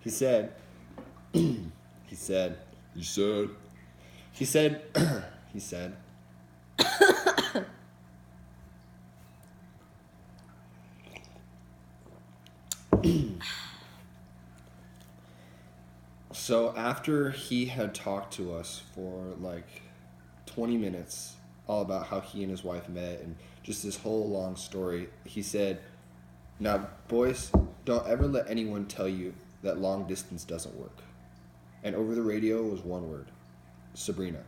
He said, he said, so after he had talked to us for like 20 minutes all about how he and his wife met and just this whole long story, he said, now, boys, don't ever let anyone tell you that long distance doesn't work. And over the radio was one word, Sabrina.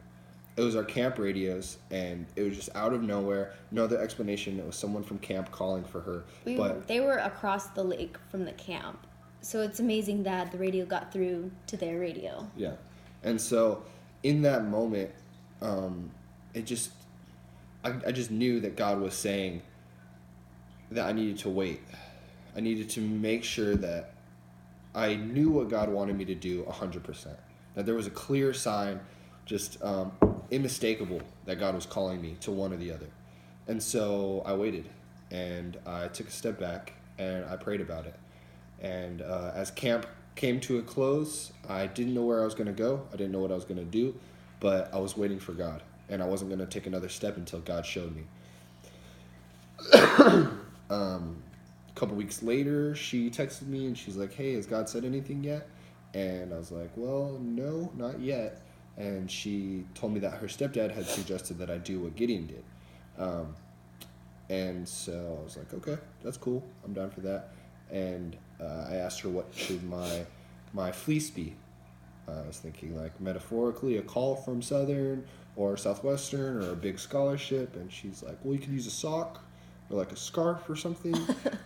It was our camp radios, and it was just out of nowhere. No other explanation. It was someone from camp calling for her. They were across the lake from the camp. So it's amazing that the radio got through to their radio. Yeah. And so in that moment, I just knew that God was saying that I needed to wait. I needed to make sure that I knew what God wanted me to do 100%. That there was a clear sign, just unmistakable, that God was calling me to one or the other. And so I waited, and I took a step back, and I prayed about it. And as camp came to a close, I didn't know where I was going to go. I didn't know what I was going to do, but I was waiting for God, and I wasn't going to take another step until God showed me. A couple weeks later, she texted me, and she's like, hey, has God said anything yet? And I was like, well, no, not yet. And she told me that her stepdad had suggested that I do what Gideon did. And so I was like, okay, that's cool. I'm down for that. And I asked her what should my fleece be. I was thinking like metaphorically a call from Southern or Southwestern or a big scholarship. And she's like, well, you could use a sock or like a scarf or something.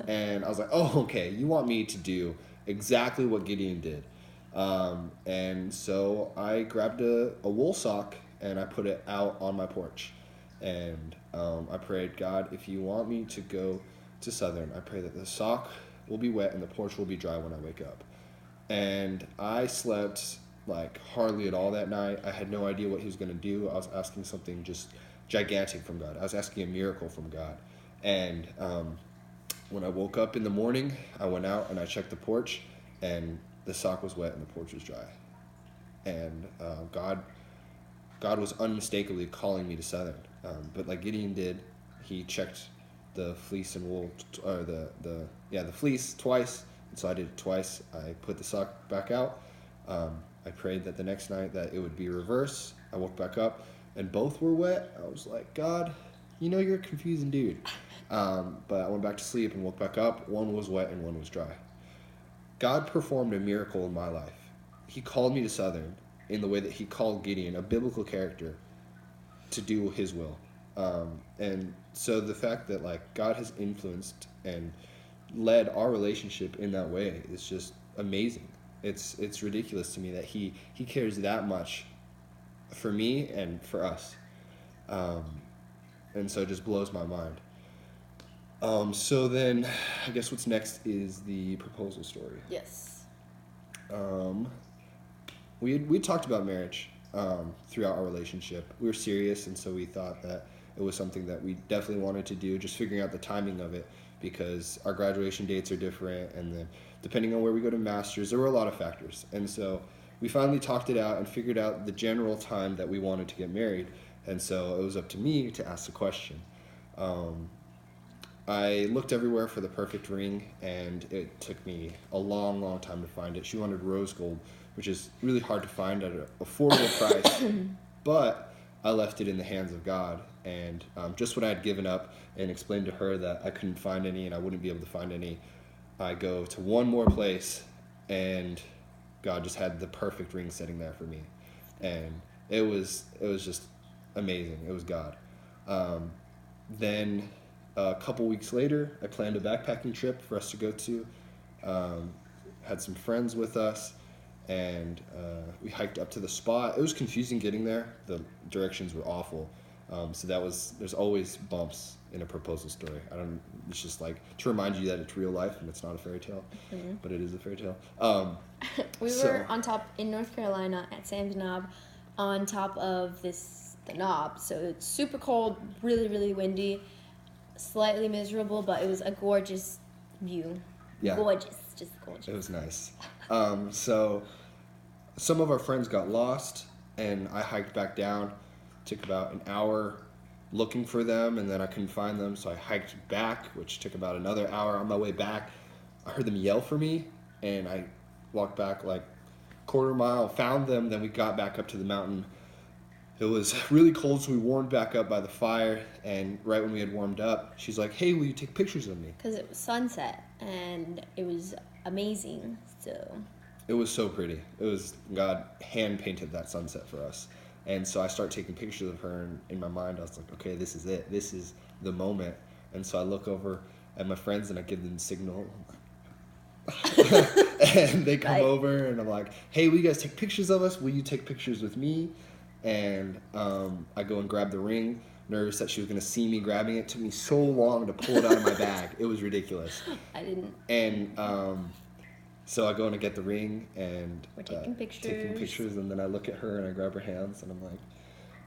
And I was like, oh, okay, you want me to do exactly what Gideon did. And so I grabbed a wool sock and I put it out on my porch. And I prayed, God, if you want me to go to Southern, I pray that the sock will be wet and the porch will be dry when I wake up. And I slept like hardly at all that night. I had no idea what he was going to do. I was asking something just gigantic from God. I was asking a miracle from God. And when I woke up in the morning, I went out and I checked the porch, and the sock was wet and the porch was dry. And God was unmistakably calling me to Southern. But like Gideon did, he checked the fleece and wool, or the fleece twice. And so I did it twice. I put the sock back out. I prayed that the next night that it would be reverse. I woke back up and both were wet. I was like, God, you know you're a confusing dude. But I went back to sleep and woke back up. One was wet and one was dry. God performed a miracle in my life. He called me to Southern in the way that he called Gideon, a biblical character, to do his will. And so the fact that like God has influenced and led our relationship in that way is just amazing. It's ridiculous to me that he cares that much for me and for us. And so it just blows my mind. So then I guess what's next is the proposal story. Yes. We talked about marriage throughout our relationship. We were serious, and so we thought that it was something that we definitely wanted to do, just figuring out the timing of it, because our graduation dates are different, and then depending on where we go to master's, there were a lot of factors. And so we finally talked it out and figured out the general time that we wanted to get married, and so it was up to me to ask the question. I looked everywhere for the perfect ring, and it took me a long, long time to find it. She wanted rose gold, which is really hard to find at an affordable price, but I left it in the hands of God. And just when I had given up and explained to her that I couldn't find any and I wouldn't be able to find any, I go to one more place, and God just had the perfect ring sitting there for me. And it was just amazing. It was God. Then a couple weeks later, I planned a backpacking trip for us to go to. Had some friends with us, and we hiked up to the spot. It was confusing getting there. The directions were awful. So there's always bumps in a proposal story. It's just like to remind you that it's real life and it's not a fairy tale, but it is a fairy tale. We were on top in North Carolina at Sam's Knob, on top of the knob. So it's super cold, really, really windy, slightly miserable, but it was a gorgeous view. Yeah. Gorgeous, just gorgeous. It was nice. So some of our friends got lost, and I hiked back down. Took about an hour looking for them, and then I couldn't find them, so I hiked back, which took about another hour. On my way back, I heard them yell for me, and I walked back like quarter mile, found them, then we got back up to the mountain. It was really cold, so we warmed back up by the fire, and right when we had warmed up, she's like, hey, will you take pictures of me? Because it was sunset, and it was amazing, so... It was so pretty. It was, God hand-painted that sunset for us. And so I start taking pictures of her, and in my mind, I was like, okay, this is it. This is the moment. And so I look over at my friends, and I give them the signal. And they come over, and I'm like, hey, will you guys take pictures of us? Will you take pictures with me? And I go and grab the ring, nervous that she was going to see me grabbing it. It took me so long to pull it out of my bag. It was ridiculous. I didn't. And so I go and I get the ring, and we're taking pictures. And then I look at her, and I grab her hands, and I'm like,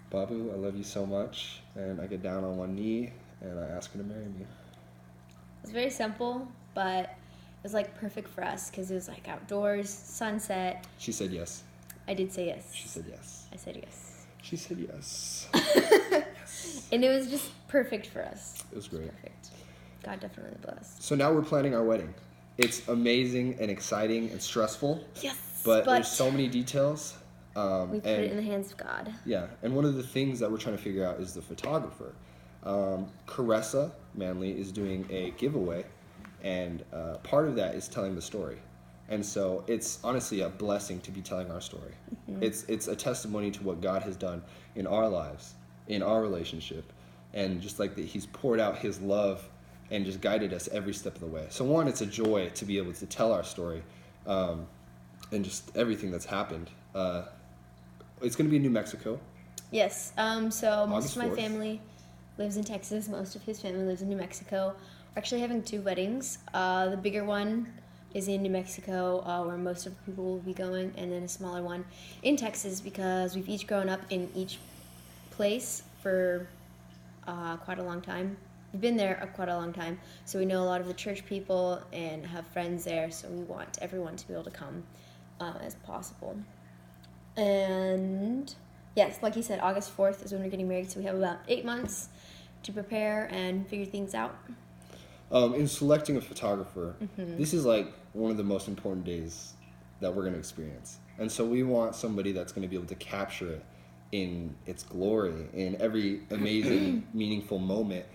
Babu, I love you so much. And I get down on one knee, and I ask her to marry me. It's very simple, but it was like perfect for us because it was like outdoors, sunset. She said yes. I did say yes. She said yes. I said yes. She said yes. Yes. And it was just perfect for us. It was great. Perfect. God definitely blessed. So now we're planning our wedding. It's amazing and exciting and stressful. Yes. But there's so many details. We put it in the hands of God. Yeah. And one of the things that we're trying to figure out is the photographer. Caressa Manley is doing a giveaway, and part of that is telling the story. And so it's honestly a blessing to be telling our story. Mm-hmm. It's a testimony to what God has done in our lives, in our relationship, and just like that He's poured out His love and just guided us every step of the way. So one, it's a joy to be able to tell our story, and just everything that's happened. It's going to be in New Mexico. Yes. So most August of my 4th. Family lives in Texas. Most of his family lives in New Mexico. We're actually having 2 weddings. The bigger one is in New Mexico, where most of the people will be going, and then a smaller one in Texas because we've each grown up in each place for quite a long time. We've been there quite a long time, so we know a lot of the church people and have friends there, so we want everyone to be able to come as possible. And yes, like you said, August 4th is when we're getting married, so we have about 8 months to prepare and figure things out. In selecting a photographer, this is like one of the most important days that we're going to experience. And so we want somebody that's going to be able to capture it in its glory, in every amazing, meaningful moment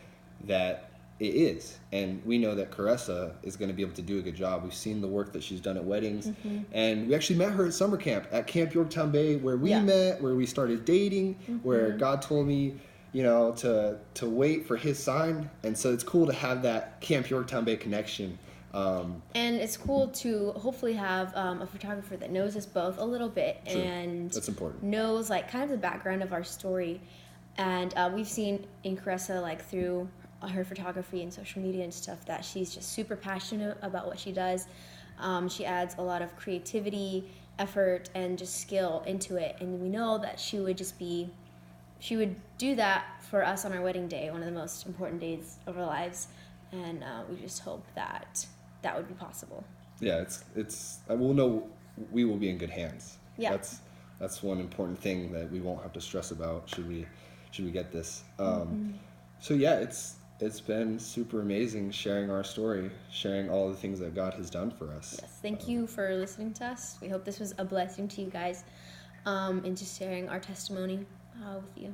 that it is. And we know that Caressa is going to be able to do a good job. We've seen the work that she's done at weddings. And we actually met her at summer camp at Camp Yorktown Bay, where we met, where we started dating, where God told me, you know, to wait for His sign. And so it's cool to have that Camp Yorktown Bay connection. And it's cool to hopefully have a photographer that knows us both a little bit. True. And that's important. Knows like kind of the background of our story. And we've seen in Caressa, like through her photography and social media and stuff, that she's just super passionate about what she does. She adds a lot of creativity, effort, and just skill into it. And we know that she would do that for us on our wedding day, one of the most important days of our lives. And we just hope that that would be possible. Yeah, it's. We'll know we will be in good hands. Yeah. That's one important thing that we won't have to stress about. Should we get this? So yeah, it's been super amazing sharing our story, sharing all the things that God has done for us. Yes, thank you for listening to us. We hope this was a blessing to you guys, and just sharing our testimony with you.